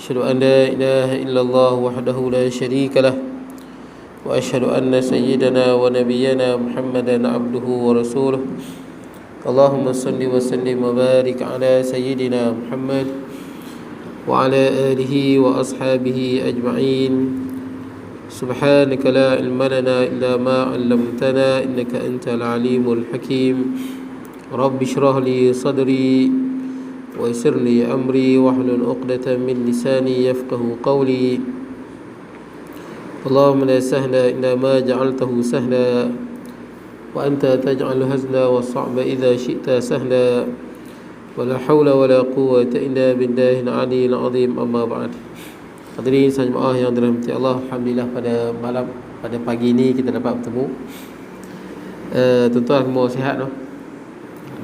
أشهد أن لا إله إلا الله وحده لا شريك له وأشهد أن سيدنا ونبينا محمدا عبده ورسوله اللهم صل وسلم وبارك على سيدنا محمد وعلى آله وأصحابه أجمعين سبحانك لا علم لنا إلا ما علمتنا إنك أنت العليم الحكيم رب اشرح لي صدري ويسر لي أمري واحلل عقدة من لساني يفقه قولي اللهم لا سهل إلا ما جعلته سهلا وأنت تجعل الحزن والصعب إذا شئت سهلا ولا حول ولا قوة إلا بالله العلي العظيم أما بعد. Hadirin jemaah yang dirahmati Allah, alhamdulillah pada pagi ini kita dapat bertemu. Tuan-tuan semua sihat tu?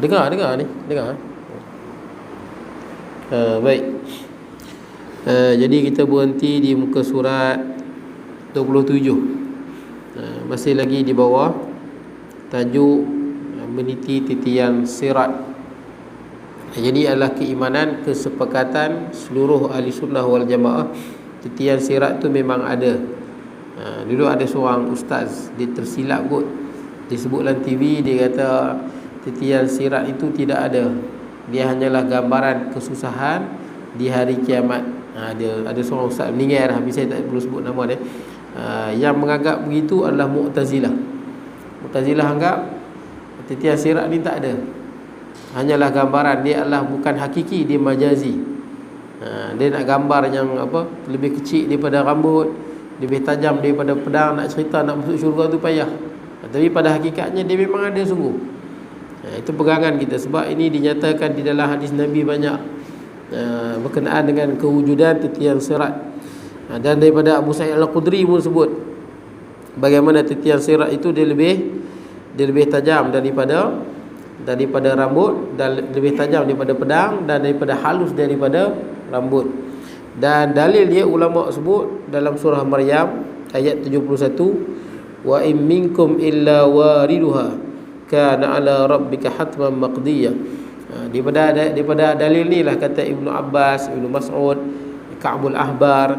Dengar ni, dengar. Baik. Jadi kita berhenti di muka surat 27. Masih lagi di bawah tajuk meniti titian sirat. Jadi adalah keimanan, kesepakatan seluruh ahli sunnah wal jamaah, titian sirat tu memang ada. Dulu ada seorang ustaz, dia tersilap kot, disebut dalam TV, dia kata titian sirat itu tidak ada, dia hanyalah gambaran kesusahan di hari kiamat. Ada seorang ustaz meninggal dah, tapi saya tak perlu sebut nama dia. Yang menganggap begitu adalah Mu'tazilah. Mu'tazilah anggap titian sirat ni tak ada, hanyalah gambaran, dia adalah bukan hakiki, dia majazi. Dia nak gambar yang lebih kecil daripada rambut, lebih tajam daripada pedang. Nak cerita nak masuk syurga tu payah, tapi pada hakikatnya dia memang ada sungguh. Itu pegangan kita, sebab ini dinyatakan di dalam hadis Nabi banyak berkenaan dengan kewujudan titian sirat. Dan daripada Abu Sa'id Al-Khudri pun sebut bagaimana titian sirat itu dia lebih tajam daripada rambut, dan lebih tajam daripada pedang, dan daripada halus daripada rambut. Dan dalil dia ulama sebut dalam surah Maryam ayat 71, wa in minkum illa wariduha kana ala rabbika hatman maqdiyah. Daripada dalil ni lah kata Ibnu Abbas, Ibnu Mas'ud, Ka'bul Ahbar,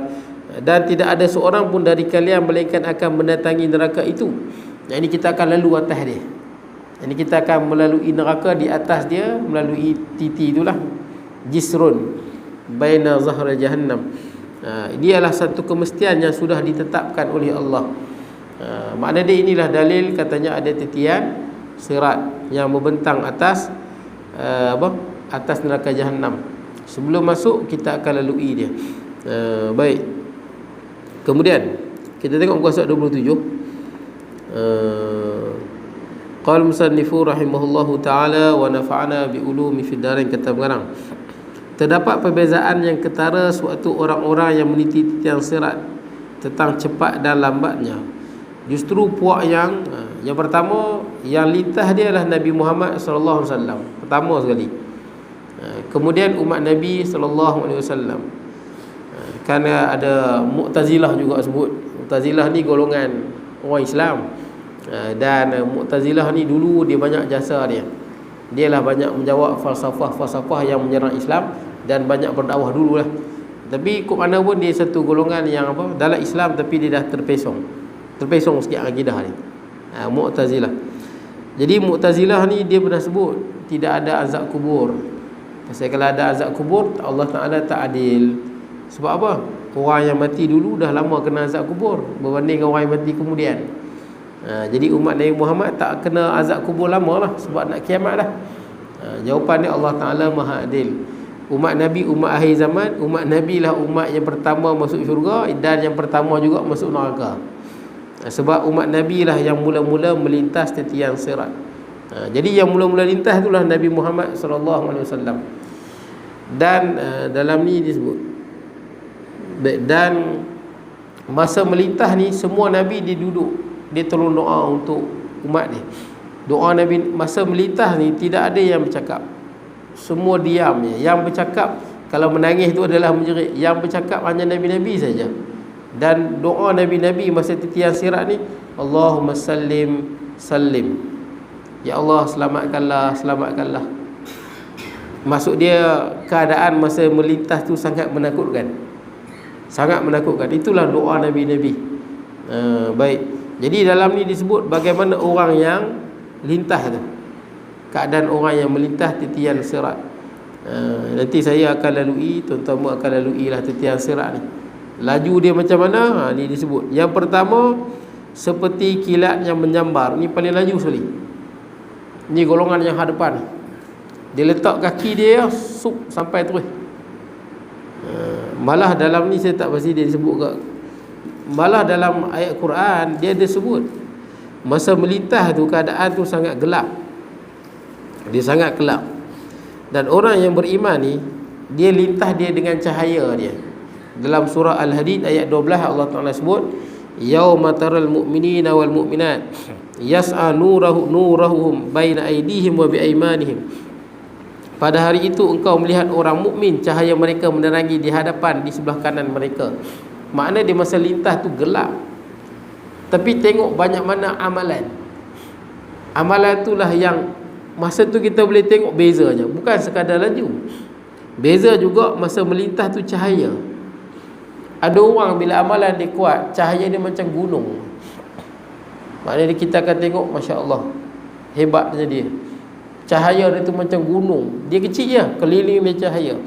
dan tidak ada seorang pun dari kalian melainkan akan mendatangi neraka itu. Ini kita akan lalu atas dia. Ini kita akan melalui neraka di atas dia, melalui titi itulah, jisrun baina zahra jahannam. Ini adalah satu kemestian yang sudah ditetapkan oleh Allah. Makna dia inilah dalil katanya ada titian sirat yang membentang atas atas neraka jahannam. Sebelum masuk kita akan lalui dia. Baik. Kemudian kita tengok muka surat 27. Qala musannifu rahimahullahu taala wa nafa'ana bi ulumi fid darain, kata pengarang, terdapat perbezaan yang ketara suatu orang-orang yang meniti titian sirat tentang cepat dan lambatnya. Justru puak yang pertama yang lintas dia adalah Nabi Muhammad sallallahu alaihi wasallam, pertama sekali. Kemudian umat Nabi sallallahu alaihi wasallam. Kerana ada Mu'tazilah juga sebut. Mu'tazilah ni golongan orang Islam. Dan Mu'tazilah ni dulu dia banyak jasa dia. Dialah banyak menjawab falsafah yang menyerang Islam, dan banyak berdakwah dululah. Tapi kok mana pun dia satu golongan yang dalam Islam, tapi dia dah terpesong sikit akidah ni. Mu'tazilah. Jadi Mu'tazilah ni dia pernah sebut tidak ada azab kubur. Pasal kalau ada azab kubur, Allah Ta'ala tak adil. Sebab apa? Orang yang mati dulu dah lama kena azab kubur berbanding orang yang mati kemudian. Jadi umat Nabi Muhammad tak kena azab kubur lama lah, sebab nak kiamat dah. Jawapan dia Allah Ta'ala maha adil. Umat Nabi umat akhir zaman, umat Nabi lah umat yang pertama masuk syurga, dan yang pertama juga masuk neraka. Sebab umat Nabi lah yang mula-mula melintas titian sirat. Jadi yang mula-mula lintas itulah Nabi Muhammad sallallahu alaihi wasallam. Dan dalam ni disebut, dan masa melintas ni semua Nabi dia duduk, dia tolong doa untuk umat dia. Doa Nabi masa melintas ni tidak ada yang bercakap, semua diam je. Yang bercakap kalau menangis tu adalah menjerit, yang bercakap hanya Nabi-Nabi saja. Dan doa Nabi-Nabi masa titian sirat ni, Allahumma sallim sallim, ya Allah selamatkanlah, selamatkanlah. Maksud dia keadaan masa melintas tu sangat menakutkan. Sangat menakutkan. Itulah doa Nabi-Nabi. Baik. Jadi dalam ni disebut bagaimana orang yang lintah tu. Keadaan orang yang melintah titian sirat. Nanti saya akan lalui, tuan-tuan akan lalui lah titian sirat ni. Laju dia macam mana? Ni disebut. Yang pertama, seperti kilat yang menyambar. Ni paling laju sekali. Ni golongan yang hadapan. Dia letak kaki dia sampai terus. Malah dalam ni saya tak pasti dia disebut ke. Malah dalam ayat Quran dia ada sebut masa melintah tu keadaan tu sangat gelap. Dia sangat gelap. Dan orang yang beriman ni dia lintah dia dengan cahaya dia. Dalam surah Al-Hadid ayat 12 Allah Taala sebut yauma taral mu'minina wal mu'minat yas'a nuruhum baina aydihim wa biaimanihim. Pada hari itu engkau melihat orang mukmin cahaya mereka menerangi di hadapan, di sebelah kanan mereka. Makna di masa lintah tu gelap. Tapi tengok banyak mana amalan. Amalan itulah yang masa tu kita boleh tengok bezanya. Bukan sekadar laju. Beza juga masa melintah tu cahaya. Ada orang bila amalan dia kuat, cahaya dia macam gunung. Maknanya kita akan tengok, Masya Allah, hebatnya dia. Cahaya dia tu macam gunung. Dia kecil je, keliling dia cahaya.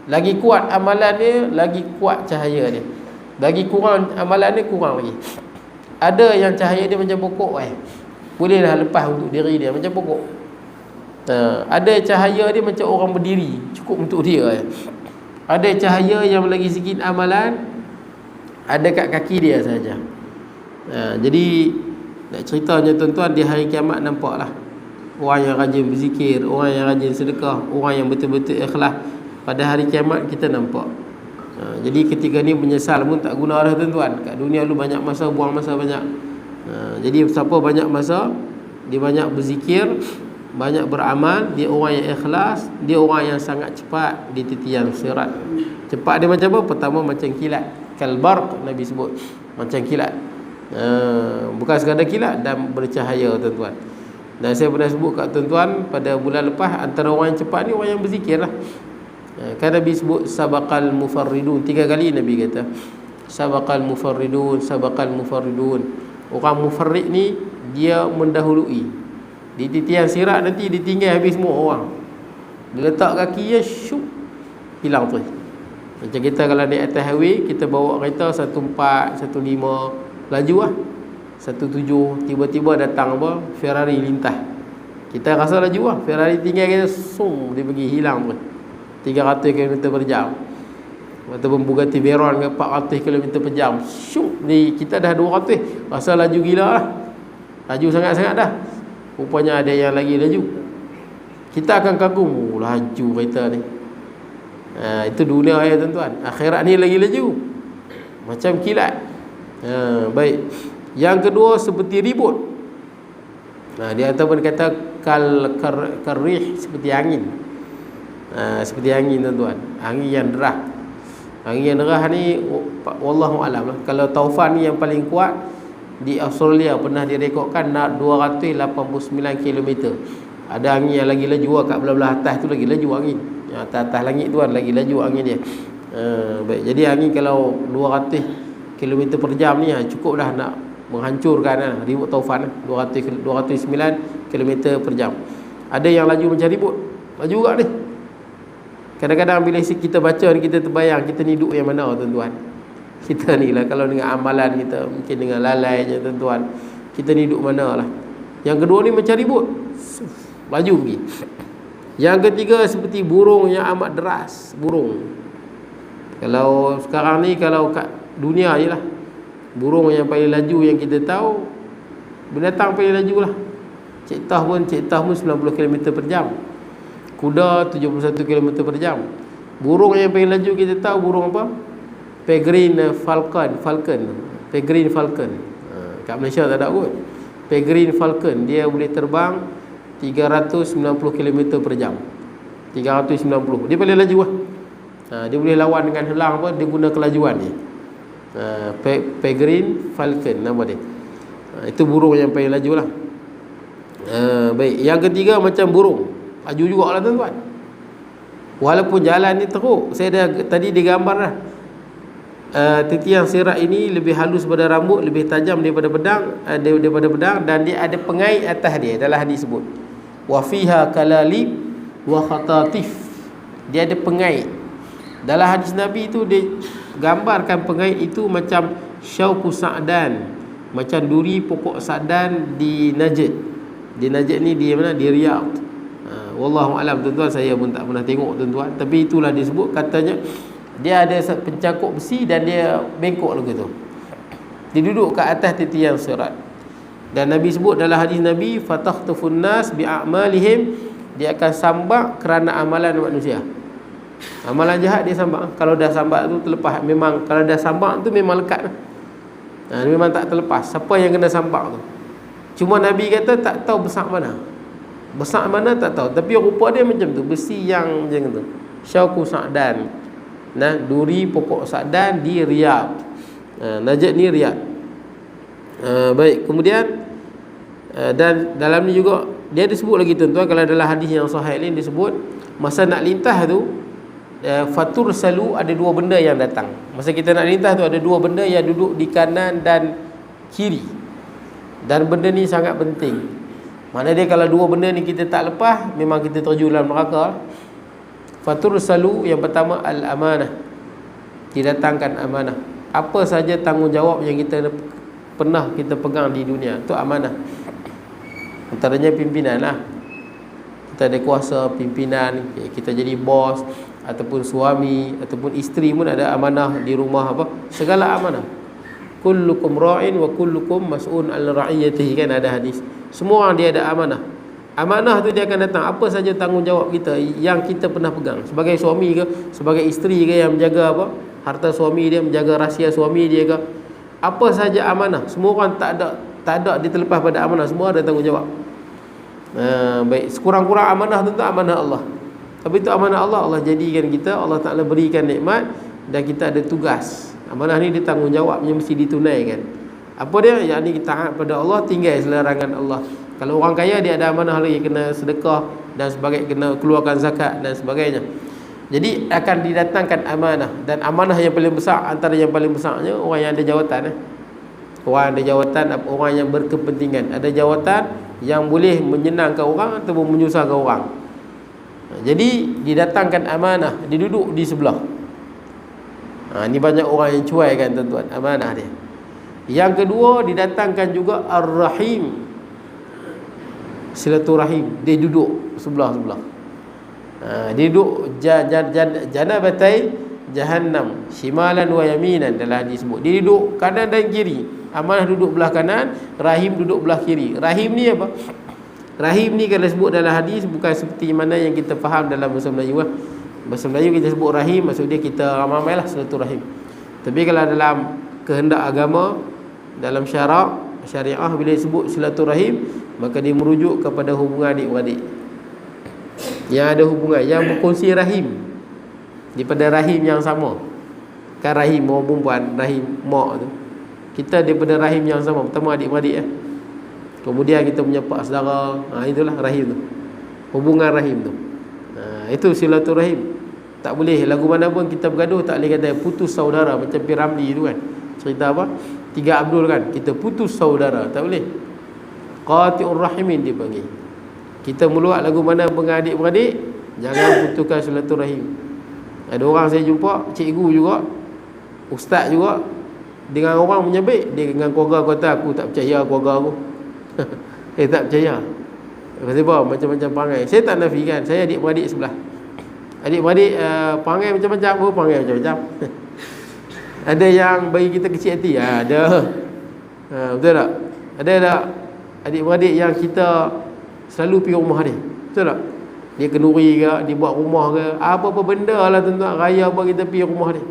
Lagi kuat amalan dia, lagi kuat cahaya dia. Lagi kurang amalan dia, kurang lagi. Ada yang cahaya dia macam pokok bolehlah lepas untuk diri dia, macam pokok. Ada cahaya dia macam orang berdiri, cukup untuk dia. Ada cahaya yang lagi sikit amalan, ada kat kaki dia saja. Jadi nak ceritanya tuan-tuan, di hari kiamat nampaklah orang yang rajin berzikir, orang yang rajin sedekah, orang yang betul-betul ikhlas. Pada hari kiamat kita nampak. Jadi ketika ni menyesal pun tak guna dah tuan-tuan. Kat dunia lu banyak masa, buang masa banyak. Jadi siapa banyak masa, dia banyak berzikir, banyak beramal, dia orang yang ikhlas, dia orang yang sangat cepat di titian sirat. Cepat dia macam apa? Pertama macam kilat, kalbarq Nabi sebut, macam kilat. Bukan sekadar kilat dan bercahaya tuan-tuan. Dan saya pernah sebut kat tuan-tuan pada bulan lepas, antara orang yang cepat ni orang yang berzikir lah. Kan Nabi sebut sabaqal mufarridun, 3 kali Nabi kata sabaqal mufarridun, sabaqal mufarridun. Orang mufarrid ni dia mendahului. Di titian sirat nanti ditinggal habis semua orang. Dia letak kaki dia syuk, hilang terus. Macam kita kalau naik atas highway, kita bawa kereta 14, 15, laju lah 17, tiba-tiba datang apa, Ferrari lintah. Kita rasa laju lah, Ferrari tinggal kita, dia pergi hilang pun 300 km per jam. Ataupun Bugatti Veyron ke 400 km per jam, syuk, ni kita dah 200, rasa laju gila lah, laju sangat-sangat dah. Rupanya ada yang lagi laju. Kita akan kagum, laju kereta ni. Itu dunia ya tuan-tuan. Akhirat ni lagi laju, macam kilat. Baik. Yang kedua seperti ribut. Dia ataupun kata karih, seperti angin. Seperti angin tuan-tuan, angin yang derah. Angin yang derah ni wallahu alam lah. Kalau taufan ni yang paling kuat di Australia pernah direkodkan 289 km. Ada angin yang lagi laju kat belah-belah atas tu, lagi laju angin. Atas langit tuan, lagi laju angin dia. Baik. Jadi angin kalau 200 km per jam ni cukup dah nak menghancurkan ribut taufan. 209 km per jam. Ada yang laju macam ribut, laju juga ni. Kadang-kadang bila kita baca ni, kita terbayang kita ni duduk yang mana tuan-tuan. Kita ni lah, kalau dengan amalan kita, mungkin dengan lalai je tuan-tuan, kita ni duduk mana lah. Yang kedua ni macam ribut, laju pergi. Yang ketiga seperti burung yang amat deras. Burung, kalau sekarang ni, kalau kat dunia je lah, burung yang paling laju yang kita tahu, binatang paling laju lah, Cik Tah pun 90 km per jam. Kuda 71 km per jam. Burung yang paling laju kita tahu burung apa? Peregrine falcon. Peregrine falcon. Kat Malaysia tak ada kot. Peregrine falcon, dia boleh terbang 390 km per jam. 390. Dia paling laju lah. Dia boleh lawan dengan helang apa, dia guna kelajuan dia. Peregrine falcon nama dia. Itu burung yang paling laju lah. Baik. Yang ketiga macam burung, laju juga lah tuan-tuan. Walaupun jalan ni teruk, saya dah tadi digambar dah. titian sirat ini lebih halus pada rambut, lebih tajam daripada pedang, dan dia ada pengait atas dia. Dalam hadis sebut wa fiha kalalib wa khatatif, dia ada pengait. Dalam hadis Nabi itu dia gambarkan pengait itu macam syauku sa'dan, macam duri pokok sa'dan di Najd. Di Najd ni di mana? Di Riyadh. Wallahu alam tuan-tuan, saya pun tak pernah tengok tuan-tuan, tapi itulah disebut. Katanya dia ada pencangkuk besi dan dia bengkok lagu tu. Dia duduk ke atas titian sirat. Dan Nabi sebut dalam hadis Nabi, fatahtufun nas bi'amalihim, dia akan sambak kerana amalan manusia. Amalan jahat dia sambak. Kalau dah sambak tu terlepas. Memang kalau dah sambak tu memang lekat. Memang tak terlepas. Siapa yang kena sambak tu? Cuma Nabi kata tak tahu besar mana. Besar mana tak tahu, tapi rupa dia macam tu, besi yang macam tu. Syauku sa'dan. Duri pokok sa'dan di Riyadh. Najd ni Riyadh. Baik, kemudian dan dalam ni juga dia disebut lagi tuan-tuan, kalau dalam hadis yang sahih lain disebut masa nak lintas tu, fatur salu, ada dua benda yang datang. Masa kita nak lintas tu ada dua benda yang duduk di kanan dan kiri. Dan benda ni sangat penting. Mana dia kalau dua benda ni kita tak lepas, memang kita terjun dalam neraka. Fatur salu, yang pertama al-amanah, didatangkan amanah. Apa saja tanggungjawab yang kita pernah kita pegang di dunia, itu amanah. Antaranya pimpinan lah. Kita ada kuasa pimpinan, kita jadi bos, ataupun suami, ataupun isteri pun ada amanah di rumah apa. Segala amanah. Kullukum ra'in wa kullukum mas'un al-ra'iyatihi, kan ada hadis. Semua orang dia ada amanah. Amanah tu dia akan datang. Apa saja tanggungjawab kita yang kita pernah pegang, sebagai suami ke, sebagai isteri ke, yang menjaga apa, harta suami dia, menjaga rahsia suami dia ke, apa saja amanah. Semua orang tak ada diterlepas pada amanah. Semua ada tanggungjawab. Baik, sekurang-kurang amanah tu amanah Allah. Tapi itu amanah Allah, Allah jadikan kita, Allah Ta'ala berikan nikmat, dan kita ada tugas. Amanah ni dia tanggungjawabnya mesti ditunaikan. Apa dia? Yang ni kita taat pada Allah, tinggal selarangan Allah. Kalau orang kaya dia ada amanah lagi, kena sedekah dan sebagainya, kena keluarkan zakat dan sebagainya. Jadi akan didatangkan amanah. Dan amanah yang paling besar, antara yang paling besarnya, orang yang ada jawatan. Orang ada jawatan, orang yang berkepentingan. Ada jawatan yang boleh menyenangkan orang ataupun menyusahkan orang. Jadi didatangkan amanah, dia duduk di sebelah. Ni banyak orang yang cuai kan tuan-tuan, amanah dia. Yang kedua, didatangkan juga ar-rahim, silaturahim. Dia duduk sebelah-sebelah. Dia duduk janabatai jahannam, shimalan wa yaminan, dalam hadis sebut. Dia duduk kanan dan kiri. Amanah duduk belah kanan, rahim duduk belah kiri. Rahim ni apa? Rahim ni kalau sebut dalam hadis bukan seperti mana yang kita faham dalam bahasa Melayu. Bahasa Melayu kita sebut rahim, maksud dia kita ramai-ramailah silaturahim. Tapi kalau dalam kehendak agama, dalam syariah bila disebut silaturahim, maka dia merujuk kepada hubungan adik-beradik yang ada hubungan, yang berkongsi rahim, daripada rahim yang sama. Kan rahim orang perempuan, rahim mak tu, kita daripada rahim yang sama, pertama adik-beradik kemudian kita punya pak saudara. Itulah rahim tu, hubungan rahim tu. Itu silaturahim. Tak boleh lagu mana pun kita bergaduh, tak boleh kata putus saudara, macam Piramli tu kan, cerita apa, 3 Abdul kan, kita putus saudara, tak boleh. Qati'ur rahimin dia panggil. Kita meluat lagu mana dengan adik-beradik, jangan putuskan silaturahim. Ada orang saya jumpa, cikgu juga, ustaz juga, dengan orang menyebik, dia dengan keluarga kata aku tak percaya keluarga aku. Tak percaya. Sebab macam-macam perangai. Saya tak nafikan, saya adik-beradik sebelah. Adik-beradik perangai macam-macam, perangai macam-macam. Ada yang bagi kita kecil hati, ada. Betul tak? Ada tak adik-beradik yang kita selalu pergi rumah dia, betul tak? Dia kenduri ke, dia buat rumah ke, apa-apa benda lah tuan-tuan, raya apa kita pergi rumah dia.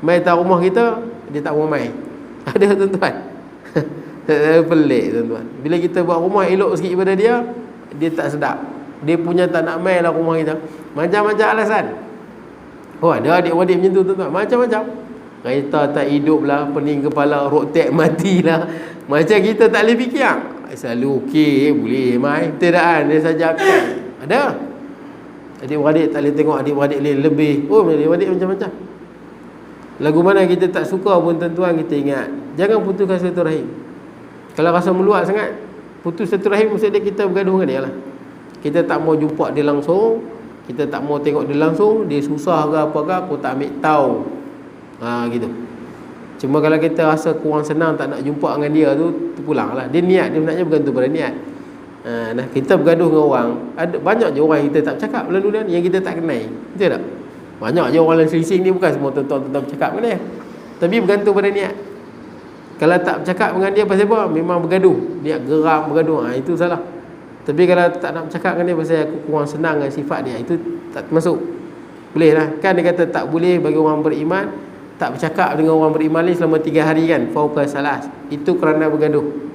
Mai tahu rumah kita, dia tak mau mai. Ada tuan-tuan. Pelik tuan-tuan. Bila kita buat rumah elok sikit daripada dia, dia tak sedap. Dia punya tak nak mai lah rumah kita. Macam-macam alasan. Oh, ada adik-beradik macam tu tuan-tuan, macam-macam. Kereta tak hidup lah, pening kepala, rotek matilah. Macam kita tak boleh fikir. Selalu okey, boleh mai. Tidak, dia saja ada. Adik-beradik tak boleh tengok adik-beradik lain lebih. Oh, adik-beradik macam-macam. Lagu mana kita tak suka pun tuan-tuan, kita ingat, jangan putuskan silaturahim. Kalau rasa meluat sangat, putus silaturahim, maksudnya kita bergaduh dengan dia lah. Kita tak mau jumpa dia langsung, kita tak mau tengok dia langsung, dia susah ke apa ke, aku tak ambil tahu. Gitu. Cuma kalau kita rasa kurang senang tak nak jumpa dengan dia tu, pulang lah. Dia niat, dia sebenarnya bergantung pada niat. Nah, kita bergaduh dengan orang, ada banyak je orang yang kita tak bercakap lalu dan yang kita tak kenal. Betul tak? Banyak je orang yang selisih ni, bukan semua tuan-tuan bercakap dengan dia, tapi bergantung pada niat. Kalau tak bercakap dengan dia pasal apa? Memang bergaduh, niat geram bergaduh, itu salah. Tapi kalau tak nak bercakap dengan dia pasal aku kurang senang dengan sifat dia, itu tak masuk. Boleh lah. Kan dia kata tak boleh bagi orang beriman tak bercakap dengan orang beriman ni selama 3 hari kan, fauqa salas. Itu kerana bergaduh.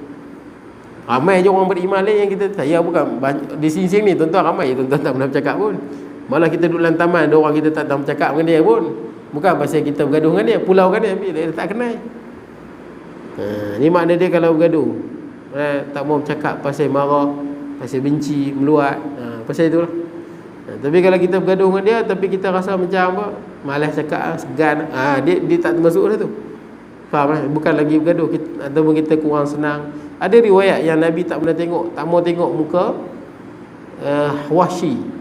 Ramai je orang beriman lain yang kita ya bukan banyak, di sini ni tuan-tuan ramai tuan-tuan tak pernah bercakap pun. Malah kita duduk dalam taman, ada orang kita tak tahu bercakap dengan dia pun. Bukan pasal kita bergaduh dengan dia, pulau kan dia, dia tak kenal. Ni makna dia kalau bergaduh, tak mau bercakap pasal marah, pasal benci, meluat, pasal itulah. Tapi kalau kita bergaduh dengan dia tapi kita rasa macam apa, malas cakap, segan, dia tak termasuk dah tu. Faham kan? Bukan lagi bergaduh kita, ataupun kita kurang senang. Ada riwayat yang Nabi tak pernah tengok, tak mau tengok muka Wahsy.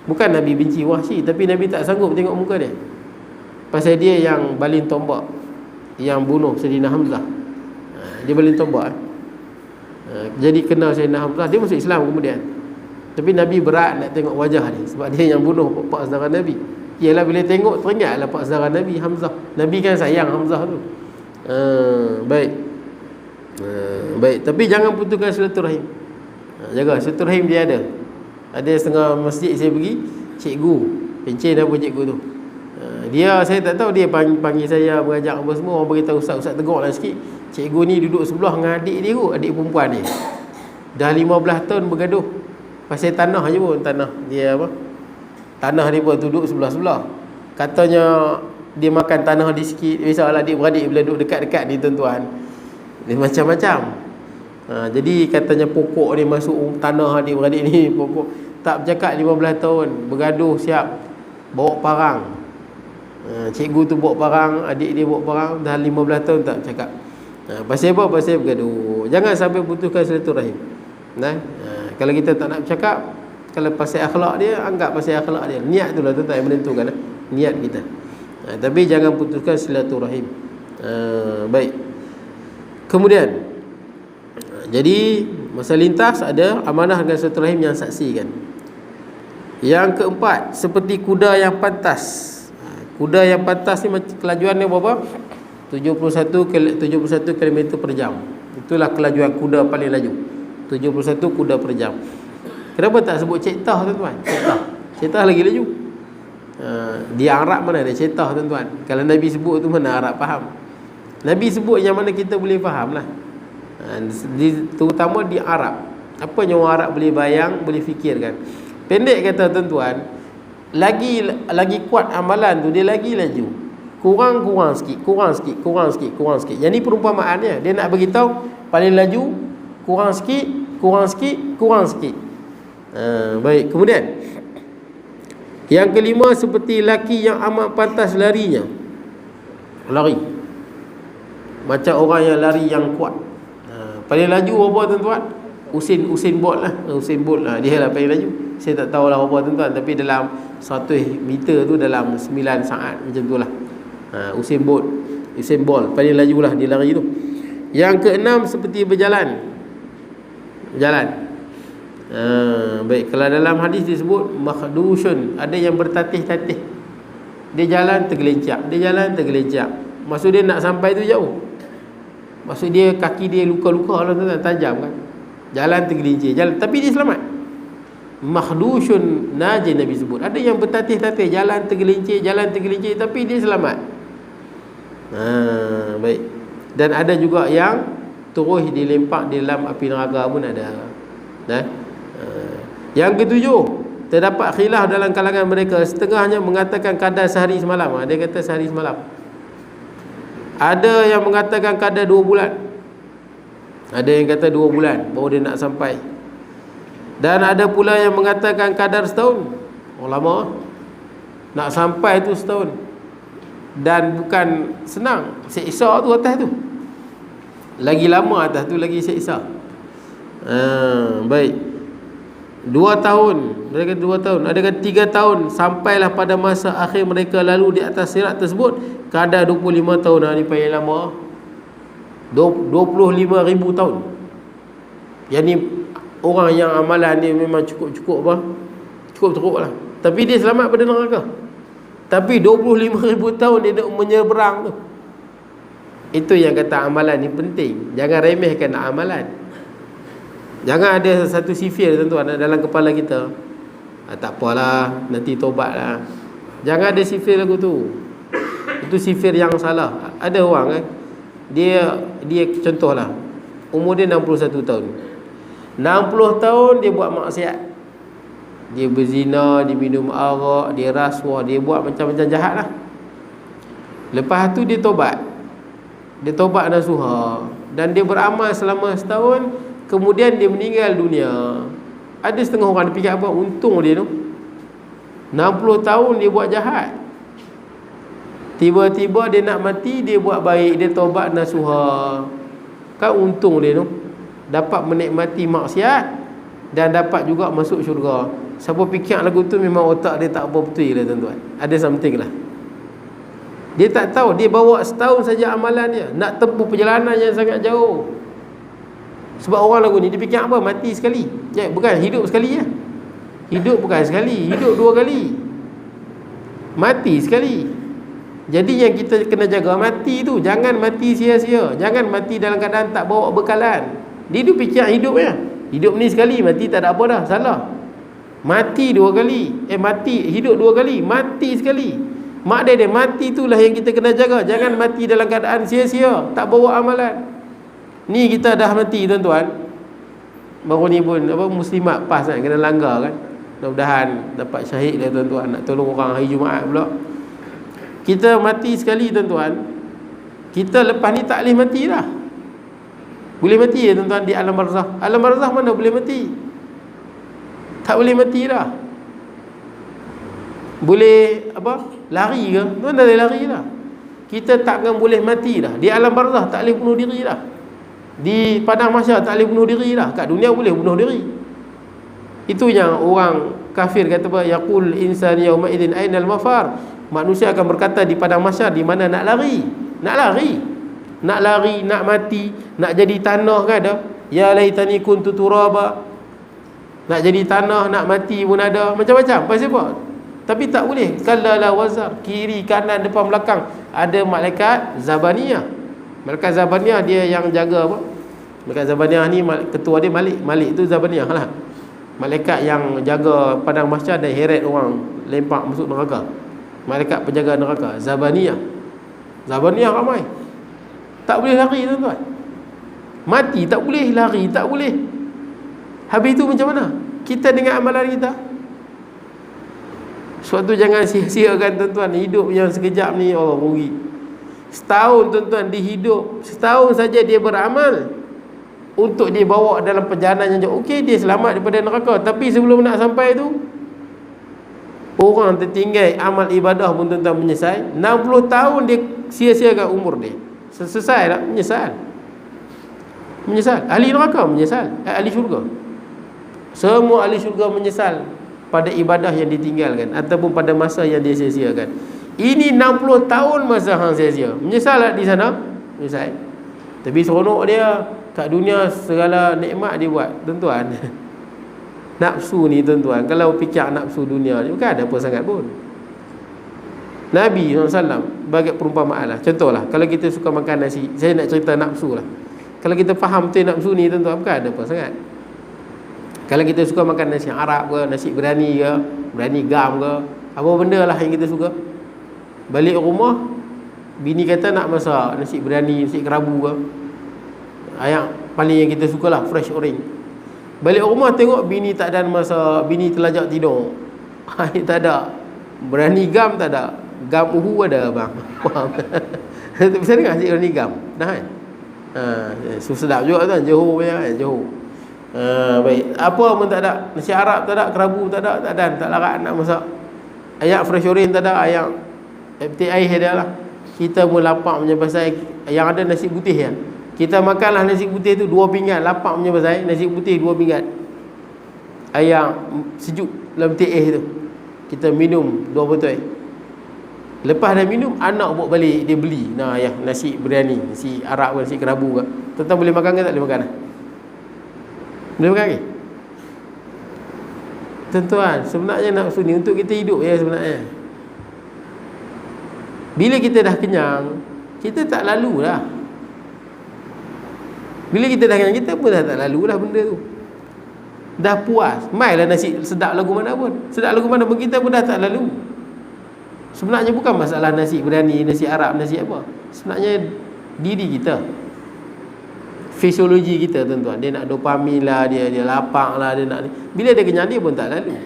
Bukan Nabi benci Wahsy, tapi Nabi tak sanggup tengok muka dia. Pasal dia yang balin tombak, yang bunuh Sayyidina Hamzah. Dia balin tombak. Jadi kena Sayyidina Hamzah, dia masuk Islam kemudian. Tapi Nabi berat nak tengok wajah dia, sebab dia yang bunuh pak saudara Nabi. Ialah bila tengok teringatlah pak saudara Nabi, Hamzah. Nabi kan sayang Hamzah tu. Baik. Baik, tapi jangan putuskan silaturahim. Jaga silaturahim dia ada. Ada setengah masjid saya pergi, cikgu pencen apa cikgu tu. Dia saya tak tahu, dia panggil saya mengajak apa semua, orang beritahu ustaz tegurlah sikit. Cikgu ni duduk sebelah dengan adik dia tu, adik perempuan dia. Dah 15 tahun bergaduh pasal tanah je pun, tanah dia apa? Tanah dia pun duduk sebelah-sebelah. Katanya dia makan tanah dia sikit. Biasalah adik-beradik bila duduk dekat-dekat ni tuan-tuan, dia macam-macam. Jadi katanya pokok dia masuk tanah adik-beradik ni, pokok tak bercakap 15 tahun, bergaduh siap bawa parang. Cikgu tu bawa parang, adik dia bawa parang, dah 15 tahun tak bercakap. Pasal apa? Pasal bergaduh. Jangan sampai putuskan silaturahim. Kalau kita tak nak bercakap, kalau pasal akhlak dia, anggap pasal akhlak dia. Niat tu lah tuan-tuan yang menentukan niat kita. Tapi jangan putuskan silaturahim. Baik. Kemudian, jadi masa lintas ada amanah dengan silaturahim yang saksikan. Yang keempat, seperti kuda yang pantas. Kuda yang pantas ni kelajuan dia berapa? 71 km per jam. Itulah kelajuan kuda paling laju. 71 kuda per jam. Kenapa tak sebut cetah tuan-tuan? Cetah lagi laju. Di Arab mana ada cetah tuan-tuan? Kalau Nabi sebut tu mana Arab faham? Nabi sebut yang mana kita boleh faham lah. Terutama di Arab. Apa yang orang Arab boleh bayang, boleh fikirkan. Pendek kata tuan-tuan, lagi kuat amalan tu, dia lagi laju. Kurang sikit. Yang ni perumpamaannya. Dia nak beritahu paling laju, kurang sikit. Baik, kemudian yang kelima, seperti laki yang amat pantas larinya. Lari macam orang yang lari yang kuat. Paling laju apa tuan-tuan? Usain Bolt lah. Dia lah paling laju. Saya tak tahulah apa tuan-tuan, tapi dalam 100 meter tu dalam 9 saat macam tu lah. Usain Bolt paling laju lah dia lari tu. Yang keenam, seperti berjalan. Baik, kalau dalam hadis disebut makhdushun, ada yang bertatih-tatih. Dia jalan tergelincak. Maksud dia nak sampai tu jauh. Maksud dia kaki dia luka-luka lah tuan-tuan, tajam kan. Jalan tergelincir, tapi dia selamat. Makhdushun najin Nabi sebut. Ada yang bertatih-tatih, jalan tergelincir tapi dia selamat. Baik. Dan ada juga yang terus dilempak di dalam api neraka pun ada. Yang ketujuh, terdapat khilaf dalam kalangan mereka. Setengahnya mengatakan kadar sehari semalam. Dia kata sehari semalam. Ada yang mengatakan kadar 2 bulan. Ada yang kata 2 bulan baru dia nak sampai. Dan ada pula yang mengatakan kadar setahun. Lama nak sampai tu setahun. Dan bukan senang. Seksa tu atas tu, lagi lama atas tu lagi seksa. Baik. 2 tahun, mereka 2 tahun, adakah 3 tahun, sampailah pada masa akhir mereka lalu di atas sirat tersebut kadar 25 tahun. Ini paling lama, 25,000 tahun. Yang ni orang yang amalan dia memang cukup lah, tapi dia selamat pada neraka. Tapi 25,000 tahun dia nak menyeberang tu. Itu yang kata amalan ni penting. Jangan remehkan amalan. Jangan ada satu sifir tuan-tuan dalam kepala kita, tak apalah, nanti tobat lah. Jangan ada sifir lagu tu. Itu sifir yang salah. Ada orang dia contohlah, umur dia 61 tahun. 60 tahun dia buat maksiat. Dia berzina, dia minum arak, dia rasuah, dia buat macam-macam jahat lah. Lepas tu dia tobat. Dia tobat nasuha, dan dia beramal selama setahun. Kemudian dia meninggal dunia. Ada setengah orang dia fikir apa? Untung dia tu 60 tahun dia buat jahat, tiba-tiba dia nak mati, dia buat baik, dia taubat nasuha. Kan untung dia tu, dapat menikmati maksiat dan dapat juga masuk syurga. Siapa fikir lagu tu memang otak dia tak apa betul lah tuan-tuan. Ada something lah. Dia tak tahu, dia bawa setahun saja amalan dia, nak tempuh perjalanan yang sangat jauh. Sebab orang lagu ni dia fikir apa? Mati sekali. Bukan, hidup sekali ya. Hidup bukan sekali, hidup 2 kali. Mati sekali. Jadi yang kita kena jaga mati tu, jangan mati sia-sia. Jangan mati dalam keadaan tak bawa bekalan. Dia tu fikir hidup ya. Hidup ni sekali, mati tak ada apa dah. Salah. Mati 2 kali. Mati, hidup 2 kali, mati sekali. Mak dia mati itulah yang kita kena jaga. Jangan mati dalam keadaan sia-sia, tak bawa amalan. Ni kita dah mati tuan-tuan. Baru ni pun muslimat pas kan, kena langgar kan. Mudah-mudahan dapat syahid dia tuan-tuan. Nak tolong orang hari Jumaat pula. Kita mati sekali tuan-tuan. Kita lepas ni tak boleh mati dah. Boleh mati ya tuan-tuan di alam barzah. Alam barzah mana boleh mati? Tak boleh mati dah. Boleh apa? Lari ke? Mana boleh lari dah. Kita takkan boleh mati dah. Di alam barzah tak boleh bunuh diri dah. Di padang mahsyar tak boleh bunuh diri dah. Kat dunia boleh bunuh diri. Itu yang orang kafir kata apa? Yaqul insan yauma idzin ainal mafar. Manusia akan berkata di padang mahsyar, di mana nak lari? Nak lari. Nak lari, nak mati, nak jadi tanah kan ada. Ya laitani kuntu turaba. Nak jadi tanah, nak mati pun ada. Macam-macam. Pasal apa? Tapi tak boleh. Kalla la wazar. Kiri, kanan, depan, belakang. Ada malaikat Zabaniyah. Malaikat Zabaniyah dia yang jaga apa? Malaikat Zabaniyah ni ketua dia Malik. Malik tu Zabaniyah lah. Malaikat yang jaga padang mahsyar dan heret orang lempak masuk neraka. Malaikat penjaga neraka Zabaniyah. Zabaniyah ramai. Tak boleh lari tuan-tuan. Mati tak boleh, lari tak boleh. Habis tu macam mana kita dengan amalan kita? Suatu jangan sia-siakan tuan-tuan. Hidup yang sekejap ni Allah rugi. Setahun tuan-tuan dihidup, setahun saja dia beramal untuk dia bawa dalam perjalanan yang jauh. Okey, dia selamat daripada neraka. Tapi sebelum nak sampai tu, orang tertinggal amal ibadah pun tuan-tuan menyesal. 60 tahun dia sia-siakan umur dia. Selesai tak? Menyesal. Ahli neraka menyesal. Ahli syurga, semua ahli syurga menyesal pada ibadah yang ditinggalkan ataupun pada masa yang dia sia-siakan. Ini 60 tahun masa hang sia-sia. Menyesal tak di sana? Menyesal. Tapi seronok dia. Kat dunia segala nikmat dia buat. Tuan-tuan, nafsu ni tuan-tuan, kalau fikir nafsu dunia ni bukan ada apa sangat pun. Nabi SAW bagi perumpamaan lah. Contohlah, kalau kita suka makan nasi, saya nak cerita nafsu lah. Kalau kita faham betul nafsu ni tuan-tuan, bukan ada apa sangat. Kalau kita suka makan nasi Arab ke, nasi berani ke, berani gam ke, apa benda lah yang kita suka. Balik rumah, bini kata nak masak nasi berani, nasi kerabu ke, yang paling yang kita suka lah, fresh orange. Balik rumah tengok bini tak ada masak, bini terlajak tidur. Tak ada. Berani gam tak ada. Gam uhu ada bang. Bisa dengar nasi berani gam? Dah kan? Sedap juga kan, Johor punya kan, Johor. Baik. Apa pun tak ada. Nasi Arab tak ada, kerabu tak ada, tak larat nak masak. Ayak fresh orange tak ada, ayak FTI ada lah. kita pun lapar punya pasal yang ada nasi putih ya. Kita makanlah nasi putih tu 2 pinggan, lapar punya pasal nasi putih 2 pinggan. Air sejuk dalam teh tu. Kita minum 2 botol. Lepas dah minum, anak bawa balik, dia beli. Nah, ya, nasi biryani, nasi Arab ke, nasi kerabu ke. Tuan-tuan boleh makan ke tak boleh makan? Boleh makan ke? Tuan-tuan, sebenarnya nafsu ni untuk kita hidup ya sebenarnya. Bila kita dah kenyang, kita tak lalu lah. Bila kita dah kenyang, kita pun dah tak lalu lah benda tu. Dah puas. Mailah nasi sedap lagu mana pun. Sedap lagu mana pun kita pun dah tak lalu. Sebenarnya bukan masalah nasi biryani, nasi Arab, nasi apa. Sebenarnya diri kita, fisiologi kita tuan-tuan. Dia nak dopamin lah, dia lapar lah, dia nak ni. Bila dia kenyang, dia pun tak lalu.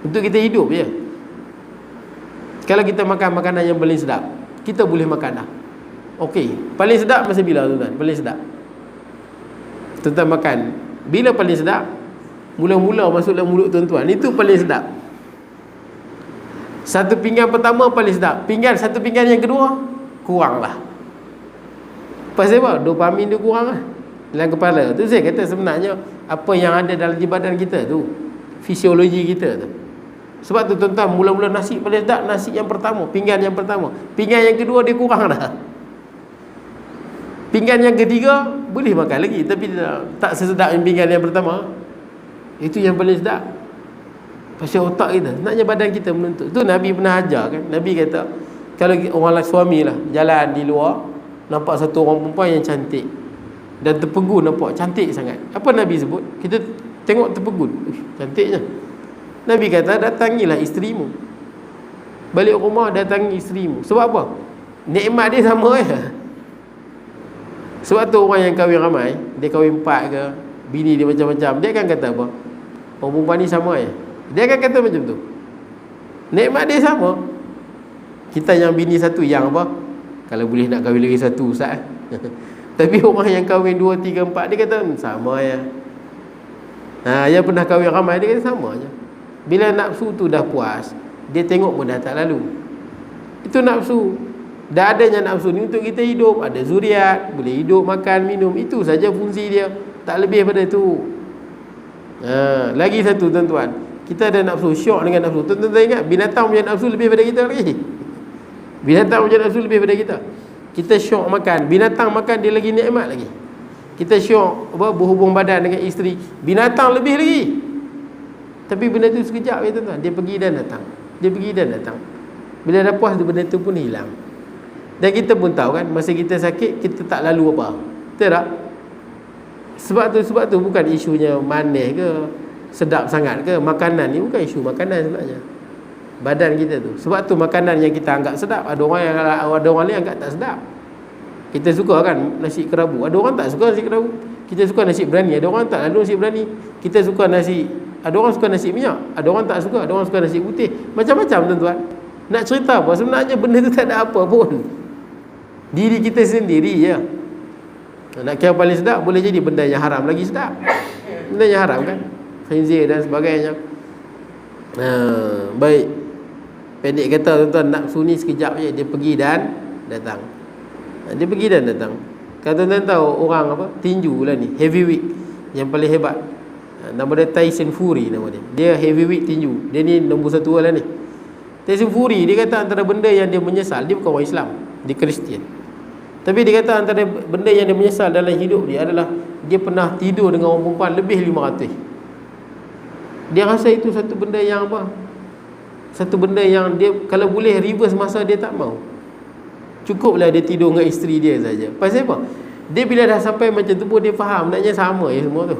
Untuk kita hidup je. Kalau kita makan makanan yang paling sedap, kita boleh makan dah. Okey, paling sedap masa bila tuan-tuan? Paling sedap tuan-tuan makan, bila paling sedap? Mula-mula masuk dalam mulut tuan-tuan, itu paling sedap. Satu pinggan pertama paling sedap. Satu pinggan yang kedua kurang lah. Pasal apa? Dopamin dia kurang lah dalam kepala. Tu saya kata sebenarnya apa yang ada dalam di badan kita tu, fisiologi kita tu. Sebab tu tuan-tuan, mula-mula nasi paling sedap, nasi yang pertama, pinggan yang pertama. Pinggan yang kedua dia kurang dah. Pinggan yang ketiga boleh makan lagi, tapi tak sesedap yang pinggan yang pertama. Itu yang paling sedap. Pasal otak kita, sebenarnya badan kita menuntut. Tu Nabi pernah ajar kan. Nabi kata, kalau orang suami lah jalan di luar, nampak satu orang perempuan yang cantik dan terpegun, nampak cantik sangat. Apa Nabi sebut? Kita tengok terpegun, cantiknya. Nabi kata, datangilah isterimu. Balik rumah, datangi isterimu. Sebab apa? Nikmat dia sama ya. Sebab tu orang yang kahwin ramai, dia kahwin 4 ke, bini dia macam-macam, dia akan kata apa? Orang perempuan ni sama ya. Dia akan kata macam tu. Nikmat dia sama. Kita yang bini satu, yang apa? Kalau boleh nak kahwin lagi satu, Ustaz. Tapi orang yang kahwin 2, 3, 4, dia kata sama ya. Yang pernah kahwin ramai, dia kata sama je. Bila nafsu tu dah puas, dia tengok pun dah tak lalu. Itu nafsu. Dah adanya nafsu ni untuk kita hidup. Ada zuriat, boleh hidup, makan, minum. Itu saja fungsi dia. Tak lebih pada itu. Lagi satu tuan-tuan, kita ada nafsu, syok dengan nafsu. Tuan-tuan ingat, binatang punya nafsu lebih pada kita lagi. Binatang punya nafsu lebih pada kita. Kita syok makan, binatang makan dia lagi nikmat lagi. Kita syok berhubung badan dengan isteri, binatang lebih lagi. Tapi benda tu sekejap ya tuan-tuan. Dia pergi dan datang. Dia pergi dan datang. Bila dah puas tu, benda tu pun hilang. Dan kita pun tahu kan, masa kita sakit, kita tak lalu apa. Betul tak? Sebab tu bukan isunya manis ke, sedap sangat ke. Makanan ni bukan isu makanan sebenarnya. Badan kita tu. Sebab tu makanan yang kita anggap sedap, ada orang lain anggap tak sedap. Kita suka kan nasi kerabu, ada orang tak suka nasi kerabu. Kita suka nasi biryani, ada orang tak lalu nasi biryani. Kita suka nasi, ada orang suka nasi minyak, ada orang tak suka, ada orang suka nasi putih. Macam-macam tuan-tuan. Nak cerita apa? Sebenarnya benda tu tak ada apa pun. Diri kita sendiri je. Nak kira paling sedap, boleh jadi benda yang haram lagi sedap. Benda yang haram kan, khinzir dan sebagainya. Baik. Pendek kata tuan-tuan, nafsu ni sekejap je, dia pergi dan datang. Dia pergi dan datang. Kalau tuan-tuan tahu orang apa, tinju lah ni, heavyweight yang paling hebat, nama dia Tyson Fury nama dia. Dia heavyweight tinju. Dia ni nombor 1 lah ni. Tyson Fury, dia kata antara benda yang dia menyesal, dia bukan orang Islam, dia Kristian. Tapi dia kata antara benda yang dia menyesal dalam hidup dia adalah dia pernah tidur dengan orang perempuan lebih 500. Dia rasa itu satu benda yang apa? Satu benda yang dia kalau boleh reverse masa, dia tak mau. Cukuplah dia tidur dengan isteri dia saja. Pasal apa? Dia bila dah sampai macam tu pun dia faham naknya sama je semua tu.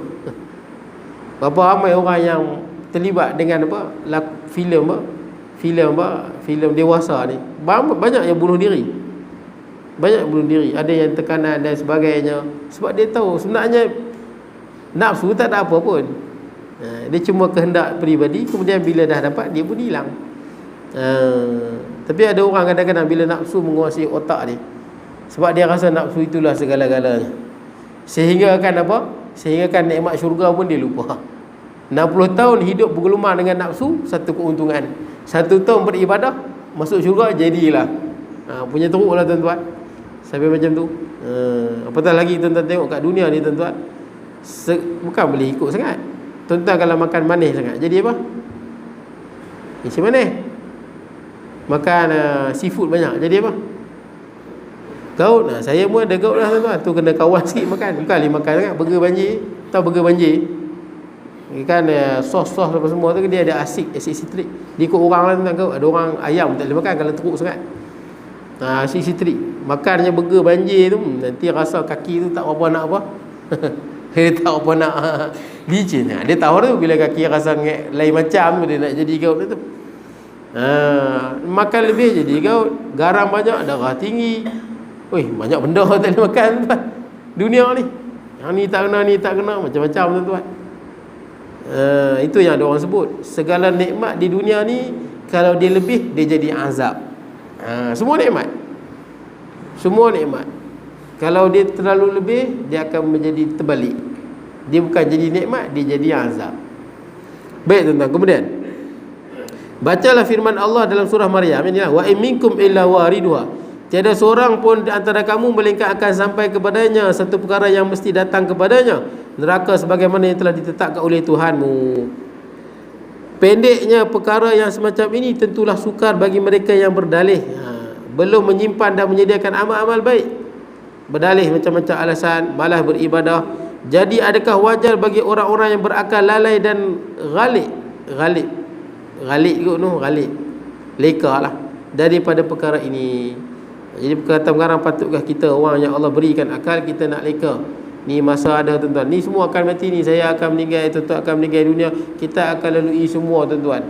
Berapa ramai orang yang terlibat dengan apa? Filem dewasa ni. Banyak yang bunuh diri. Banyak bunuh diri. Ada yang tekanan dan sebagainya. Sebab dia tahu sebenarnya nafsu tak ada apa pun. Dia cuma kehendak peribadi. Kemudian bila dah dapat, dia pun hilang. Tapi ada orang kadang-kadang bila nafsu menguasai otak dia, sebab dia rasa nafsu itulah segala-galanya, sehingga kan apa? Sehingga kan nikmat syurga pun dia lupa. 60 tahun hidup bergelumang dengan nafsu, satu keuntungan. 1 tahun beribadah, masuk syurga, jadilah Punya teruk lah tuan-tuan. Sampai macam tu. Apatah lagi tuan-tuan tengok kat dunia ni tuan-tuan, bukan boleh ikut sangat. Tuan-tuan kalau makan manis sangat, jadi apa? Isi manis. Makan seafood banyak, jadi apa? Gaut. Saya pun ada gaut lah tuan-tuan. Tu kena kawan sikit makan. Bukan boleh makan sangat. Burger banjir. Tahu burger banjir? Kan sos-sos apa semua tu, dia ada asid sitrik. Dia ikut orang lah tuan-tuan. Ada orang ayam tak boleh makan kalau teruk sangat. Asid sitrik. Makannya burger banjir tu, nanti rasa kaki tu tak apa nak apa. Dia tak apa nak licin. Dia tahu tu bila kaki rasa lain macam tu, dia nak jadi gaut tu. Makan lebih jadi gaut. Garam banyak, darah tinggi. Banyak benda tak boleh makan tuan. Dunia ni. Yang ni tak kena, ni tak kena, macam-macam tuan-tuan. Itu yang ada orang sebut, segala nikmat di dunia ni kalau dia lebih, dia jadi azab. Semua nikmat. Semua nikmat, kalau dia terlalu lebih, dia akan menjadi terbalik. Dia bukan jadi nikmat, dia jadi azab. Baik tuan-tuan, kemudian bacalah firman Allah dalam surah Maryam ini, wa in minkum illa wariduha, tiada seorang pun di antara kamu melainkan akan sampai kepadanya satu perkara yang mesti datang kepadanya, neraka sebagaimana yang telah ditetapkan oleh Tuhanmu. Pendeknya perkara yang semacam ini tentulah sukar bagi mereka yang berdalih, belum menyimpan dan menyediakan amal-amal baik, berdalih macam-macam alasan, malah beribadah. Jadi adakah wajar bagi orang-orang yang berakal lalai dan ghalib leka lah daripada perkara ini. Jadi perkara-perkara patutkah kita orang yang Allah berikan akal, kita nak leka? Ni masa ada tuan-tuan, ni semua akan mati ni, saya akan meninggal, tuan-tuan akan meninggal dunia, kita akan lalui semua tuan-tuan.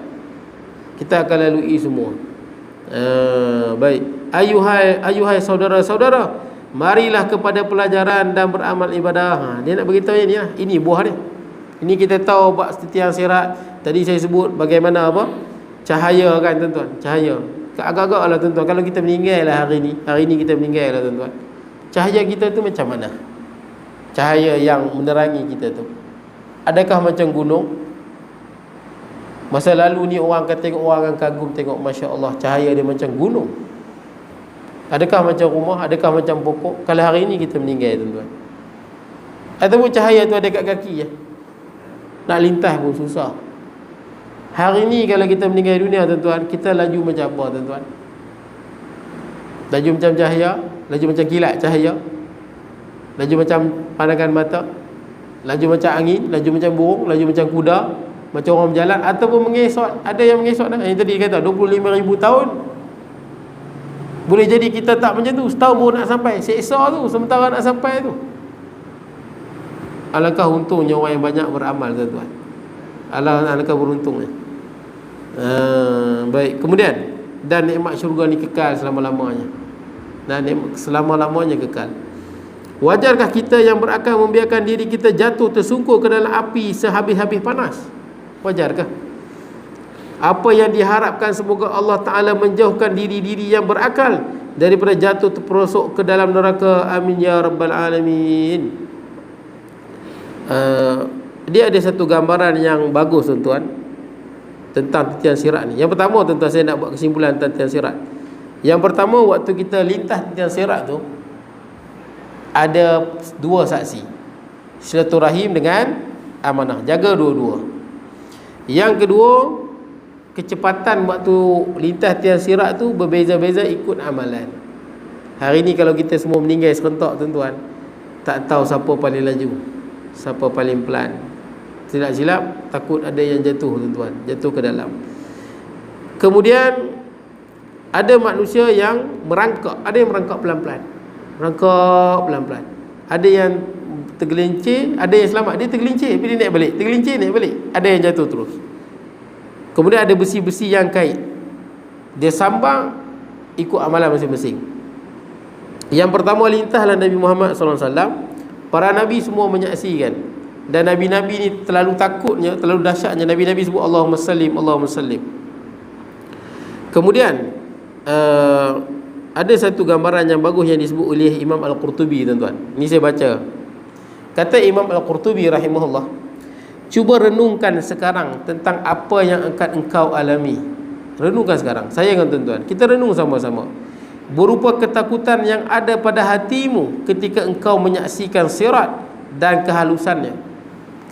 Kita akan lalui semua. Baik. Ayuhai saudara-saudara, marilah kepada pelajaran dan beramal ibadah. Dia nak beritahu ni lah. Ini buah dia. Ini kita tahu bab titian sirat. Tadi saya sebut bagaimana apa? Cahaya kan tuan-tuan, cahaya. Agak-agak lah tuan-tuan, kalau kita meninggal lah hari ni kita meninggal lah tuan-tuan, cahaya kita tu macam mana? Cahaya yang menerangi kita tu, adakah macam gunung? Masa lalu ni orang akan tengok, orang akan kagum, tengok Masya Allah cahaya dia macam gunung. Adakah macam rumah? Adakah macam pokok? Kalau hari ni kita meninggal tuan-tuan, ataupun cahaya tu ada kat kaki ya, nak lintas pun susah. Hari ni kalau kita meninggal dunia tuan-tuan, kita laju macam apa tuan-tuan? Laju macam cahaya, laju macam kilat cahaya, laju macam pandangan mata, laju macam angin, laju macam burung, laju macam kuda, macam orang berjalan, ataupun mengesot. Ada yang mengesot dah. Yang tadi kata 25,000 tahun. Boleh jadi kita tak macam tu, setahun baru nak sampai. Seksa tu sementara nak sampai tu. Alangkah untungnya orang yang banyak beramal tuan-tuan. Alangkah beruntungnya. Baik, kemudian dan nikmat syurga ni kekal selama-lamanya. Dan nikmat selama-lamanya kekal. Wajarkah kita yang berakal membiarkan diri kita jatuh tersungkur ke dalam api sehabis-habis panas? Wajarkah? Apa yang diharapkan semoga Allah Ta'ala menjauhkan diri-diri yang berakal daripada jatuh terperosok ke dalam neraka. Amin ya Rabbal Alamin. Dia ada satu gambaran yang bagus tuan-tuan tentang titian sirat ni. Yang pertama tuan-tuan, saya nak buat kesimpulan tentang titian sirat. Yang pertama, waktu kita lintas titian sirat tu, ada dua saksi, silaturahim dengan amanah, jaga dua-dua. Yang kedua, kecepatan waktu lintas titian sirat tu berbeza-beza ikut amalan. Hari ni kalau kita semua meninggal serentak tuan-tuan, tak tahu siapa paling laju, siapa paling pelan. Silap-silap takut ada yang jatuh tuan-tuan, jatuh ke dalam. Kemudian ada manusia yang merangkak, ada yang merangkak pelan-pelan, merangkak pelan-pelan. Ada yang tergelincir, ada yang selamat. Dia tergelincir, tapi dia naik balik, tergelincir, naik balik. Ada yang jatuh terus. Kemudian ada besi-besi yang kait, dia sambang ikut amalan masing-masing. Yang pertama lintahlah Nabi Muhammad SAW. Para Nabi semua menyaksikan. Dan Nabi-Nabi ni terlalu takutnya, terlalu dahsyatnya, Nabi-Nabi sebut Allahumma sallim, Allahumma sallim. Kemudian ada satu gambaran yang bagus yang disebut oleh Imam Al-Qurtubi tuan-tuan. Ini saya baca. Kata Imam Al-Qurtubi rahimahullah, cuba renungkan sekarang tentang apa yang akan engkau alami. Renungkan sekarang. Saya dengan tuan-tuan, kita renung sama-sama. berupa ketakutan yang ada pada hatimu ketika engkau menyaksikan sirat dan kehalusannya.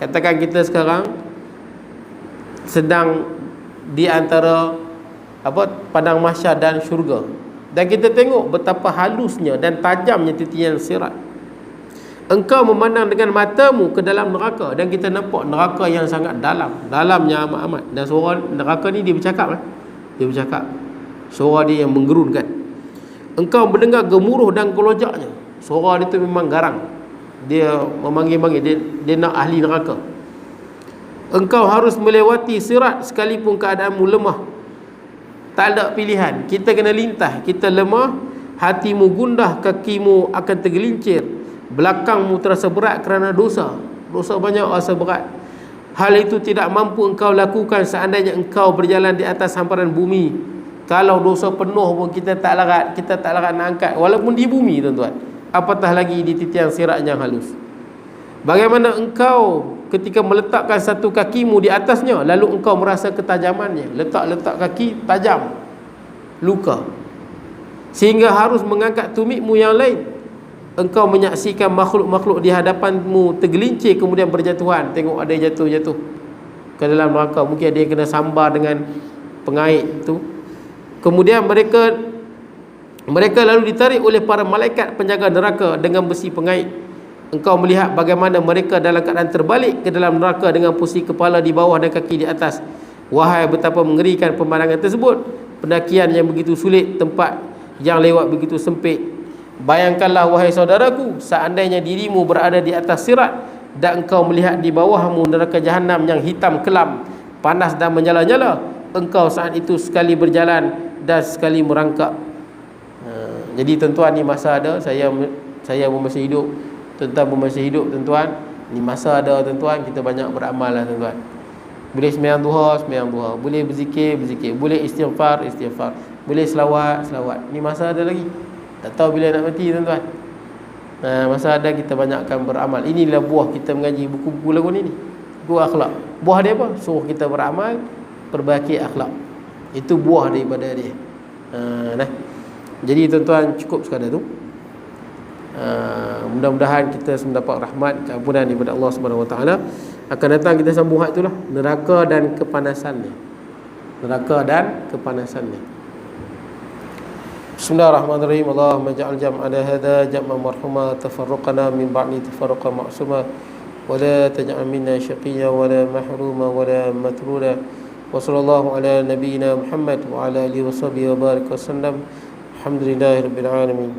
Katakan kita sekarang sedang di antara padang mahsyar dan syurga, dan kita tengok betapa halusnya dan tajamnya titian sirat. Engkau memandang dengan matamu ke dalam neraka, dan kita nampak neraka yang sangat dalamnya amat-amat. Dan suara neraka ni dia bercakap, dia bercakap. Suara dia yang menggerunkan. Engkau mendengar gemuruh dan gelojaknya. Suara dia tu memang garang. Dia memanggil-manggil, dia nak ahli neraka. Engkau harus melewati sirat sekalipun keadaanmu lemah. Tak ada pilihan. Kita kena lintah. Kita lemah, hatimu gundah, kakimu akan tergelincir, belakangmu terasa berat kerana dosa. Dosa banyak, rasa berat. Hal itu tidak mampu engkau lakukan seandainya engkau berjalan di atas hamparan bumi. Kalau dosa penuh pun kita tak larat nak angkat, walaupun di bumi, tuan-tuan. Apatah lagi di titian sirat yang halus. Bagaimana engkau ketika meletakkan satu kakimu di atasnya, lalu engkau merasa ketajamannya. Letak kaki tajam, luka, sehingga harus mengangkat tumitmu yang lain. Engkau menyaksikan makhluk-makhluk di hadapanmu tergelincir kemudian berjatuhan. Tengok ada yang jatuh ke dalam neraka. Mungkin ada yang kena sambar dengan pengait tu. Kemudian mereka lalu ditarik oleh para malaikat penjaga neraka dengan besi pengait. Engkau melihat bagaimana mereka dalam keadaan terbalik ke dalam neraka dengan posisi kepala di bawah dan kaki di atas. Wahai betapa mengerikan pemandangan tersebut. Pendakian yang begitu sulit, tempat yang lewat begitu sempit. Bayangkanlah wahai saudaraku, seandainya dirimu berada di atas sirat dan engkau melihat di bawahmu neraka jahanam yang hitam kelam, panas dan menyala-nyala. Engkau saat itu sekali berjalan dan sekali merangkak. Jadi tuan-tuan, ni masa ada. Saya pun masih hidup, tuan-tuan pun masih hidup, tuan-tuan. Ni masa ada, tuan-tuan. Kita banyak beramal lah, tuan-tuan. Boleh sembahyang duha, boleh berzikir, boleh istighfar, boleh selawat. Ni masa ada lagi. Tak tahu bila nak mati, tuan-tuan. Masa ada kita banyakkan beramal. Inilah buah kita mengaji buku-buku lagu ni. Buku akhlak. Buah dia apa? Suruh kita beramal, perbaiki akhlak. Itu buah daripada dia. Jadi tuan-tuan, cukup sekadar tu. Mudah-mudahan kita mendapat rahmat, keampunan daripada Allah Subhanahu Wa Taala. Akan datang kita sambung hak itulah, neraka dan kepanasannya. Bismillahirrahmanirrahim. Allahumma ja'al jam'ana hadha jam'an marhuma, tafarruqana min ba'di tafarruqan ma'suma, wa la taj'al minna shaqiyya wa la mahruma wa la matrula. Wa sallallahu ala nabiyyina Muhammad wa ala alihi wa sahbihi wa barik wa sallam. Alhamdulillahirabbil alamin.